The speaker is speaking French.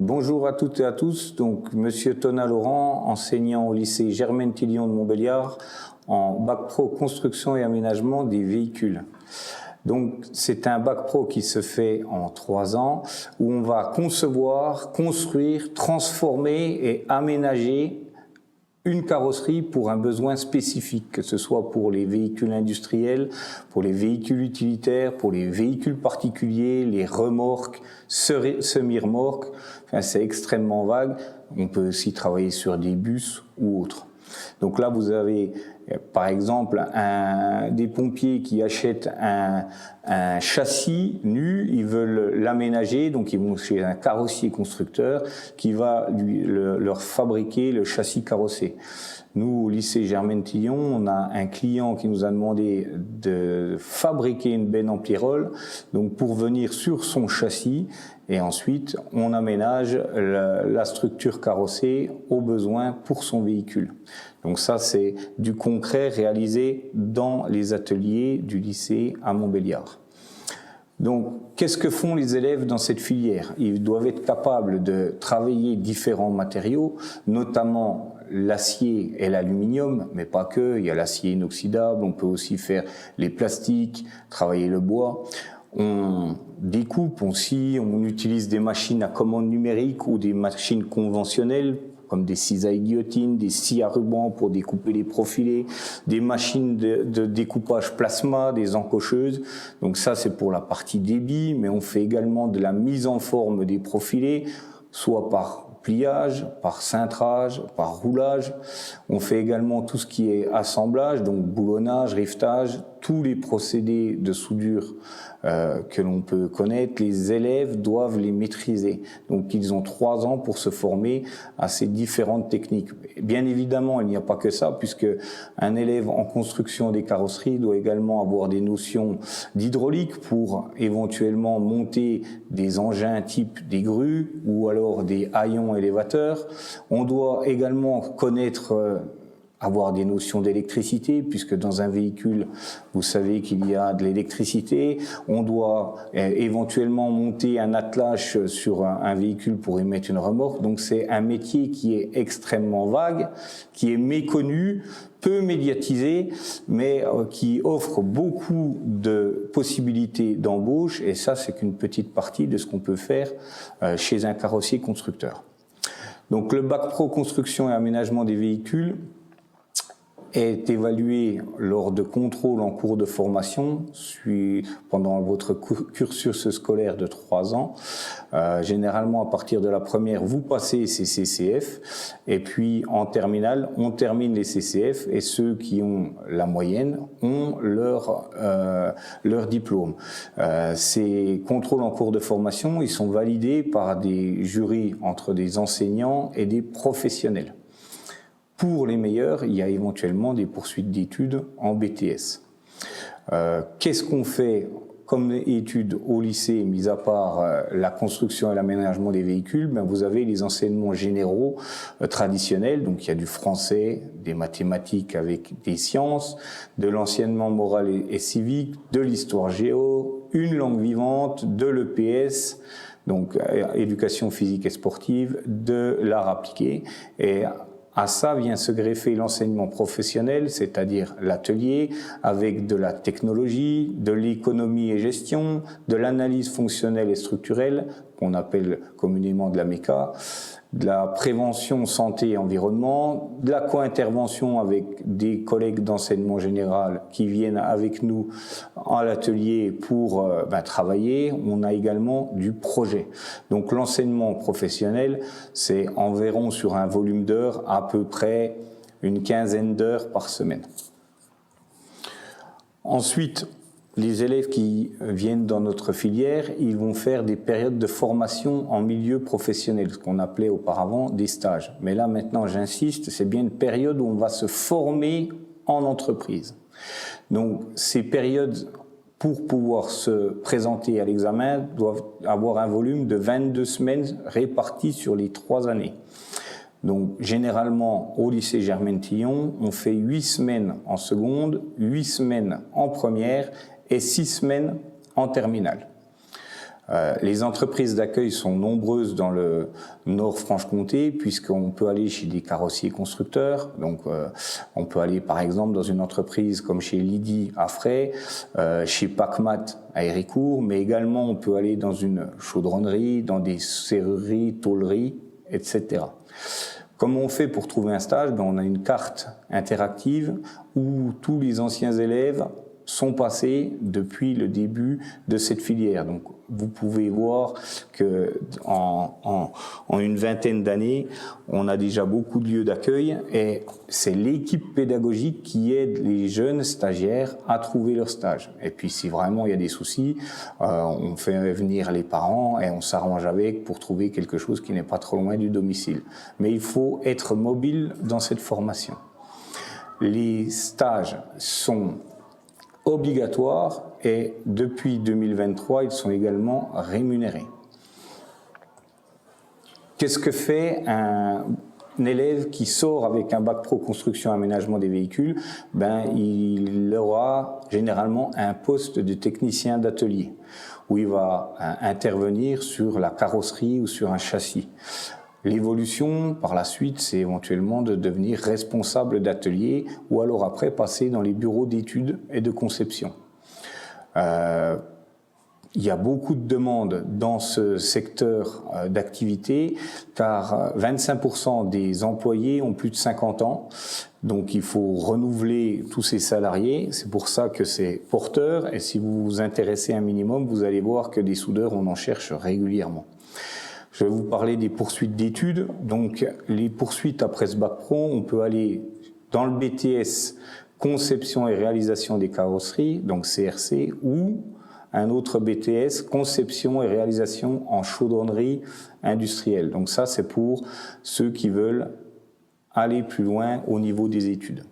Bonjour à toutes et à tous. Donc, Monsieur Thonas Laurent, enseignant au lycée Germaine Tillion de Montbéliard en bac pro construction et aménagement des véhicules. Donc, c'est un bac pro qui se fait en 3 ans où on va concevoir, construire, transformer et aménager une carrosserie pour un besoin spécifique, que ce soit pour les véhicules industriels, pour les véhicules utilitaires, pour les véhicules particuliers, les remorques, semi-remorques. Enfin, c'est extrêmement vague. On peut aussi travailler sur des bus ou autres. Donc là, vous avez par exemple des pompiers qui achètent un châssis nu, ils veulent l'aménager, donc ils vont chez un carrossier constructeur qui va leur fabriquer le châssis carrossé. Nous, au lycée Germaine Tillion, on a un client qui nous a demandé de fabriquer une benne en Pyrrole, donc pour venir sur son châssis, et ensuite on aménage la structure carrossée aux besoins pour son véhicule. Donc ça, c'est du concret réalisé dans les ateliers du lycée à Montbéliard. Donc, qu'est-ce que font les élèves dans cette filière? Ils doivent être capables de travailler différents matériaux, notamment l'acier et l'aluminium, mais pas que. Il y a l'acier inoxydable, on peut aussi faire les plastiques, travailler le bois. On découpe aussi, on utilise des machines à commande numérique ou des machines conventionnelles, comme des scies à guillotine, des scies à ruban pour découper les profilés, des machines de découpage plasma, des encocheuses. Donc ça, c'est pour la partie débit, mais on fait également de la mise en forme des profilés, soit par pliage, par cintrage, par roulage. On fait également tout ce qui est assemblage, donc boulonnage, rivetage, tous les procédés de soudure que l'on peut connaître. Les élèves doivent les maîtriser. Donc ils ont 3 ans pour se former à ces différentes techniques. Bien évidemment, il n'y a pas que ça, puisque un élève en construction des carrosseries doit également avoir des notions d'hydraulique pour éventuellement monter des engins type des grues ou alors des haillons élévateurs. On doit également connaître avoir des notions d'électricité, puisque dans un véhicule, vous savez qu'il y a de l'électricité. On doit éventuellement monter un attelage sur un véhicule pour émettre une remorque. Donc c'est un métier qui est extrêmement vague, qui est méconnu, peu médiatisé, mais qui offre beaucoup de possibilités d'embauche. Et ça, c'est qu'une petite partie de ce qu'on peut faire chez un carrossier constructeur. Donc le bac pro construction et aménagement des véhicules est évalué lors de contrôles en cours de formation pendant votre cursus scolaire de 3 ans. Généralement, à partir de la première, vous passez ces CCF, et puis en terminale, on termine les CCF, et ceux qui ont la moyenne ont leur diplôme. Ces contrôles en cours de formation, ils sont validés par des jurys entre des enseignants et des professionnels. Pour les meilleurs, il y a éventuellement des poursuites d'études en BTS. Qu'est-ce qu'on fait comme études au lycée, mis à part la construction et l'aménagement des véhicules? Vous avez les enseignements généraux traditionnels, donc il y a du français, des mathématiques avec des sciences, de l'enseignement moral et civique, de l'histoire géo, une langue vivante, de l'EPS, donc éducation physique et sportive, de l'art appliqué. Et à ça vient se greffer l'enseignement professionnel, c'est-à-dire l'atelier, avec de la technologie, de l'économie et gestion, de l'analyse fonctionnelle et structurelle, qu'on appelle communément de la méca, de la prévention santé et environnement, de la co-intervention avec des collègues d'enseignement général qui viennent avec nous à l'atelier pour travailler. On a également du projet. Donc l'enseignement professionnel, c'est environ sur un volume d'heures à peu près une 15aine d'heures par semaine. Ensuite, les élèves qui viennent dans notre filière, ils vont faire des périodes de formation en milieu professionnel, ce qu'on appelait auparavant des stages. Mais là, maintenant, j'insiste, c'est bien une période où on va se former en entreprise. Donc, ces périodes, pour pouvoir se présenter à l'examen, doivent avoir un volume de 22 semaines réparties sur les 3 années. Donc, généralement, au lycée Germaine Tillion, on fait 8 semaines en seconde, 8 semaines en première et 6 semaines en terminale. Les entreprises d'accueil sont nombreuses dans le Nord-Franche-Comté, puisqu'on peut aller chez des carrossiers constructeurs. Donc, on peut aller par exemple dans une entreprise comme chez Lydie à Fray, chez Pacmat à Héricourt, mais également on peut aller dans une chaudronnerie, dans des serrureries, tôleries, etc. Comment on fait pour trouver un stage? On a une carte interactive où tous les anciens élèves sont passés depuis le début de cette filière. Donc, vous pouvez voir que en une vingtaine d'années, on a déjà beaucoup de lieux d'accueil et c'est l'équipe pédagogique qui aide les jeunes stagiaires à trouver leur stage. Et puis, si vraiment il y a des soucis, on fait venir les parents et on s'arrange avec pour trouver quelque chose qui n'est pas trop loin du domicile. Mais il faut être mobile dans cette formation. Les stages sont obligatoires et depuis 2023, ils sont également rémunérés. Qu'est-ce que fait un élève qui sort avec un bac pro construction et aménagement des véhicules? Il aura généralement un poste de technicien d'atelier où il va intervenir sur la carrosserie ou sur un châssis. L'évolution, par la suite, c'est éventuellement de devenir responsable d'atelier ou alors après passer dans les bureaux d'études et de conception. Il y a beaucoup de demandes dans ce secteur d'activité car 25% des employés ont plus de 50 ans. Donc il faut renouveler tous ces salariés. C'est pour ça que c'est porteur et si vous vous intéressez un minimum, vous allez voir que des soudeurs, on en cherche régulièrement. Je vais vous parler des poursuites d'études. Donc, les poursuites après ce bac pro, on peut aller dans le BTS conception et réalisation des carrosseries, donc CRC, ou un autre BTS conception et réalisation en chaudronnerie industrielle. Donc ça, c'est pour ceux qui veulent aller plus loin au niveau des études.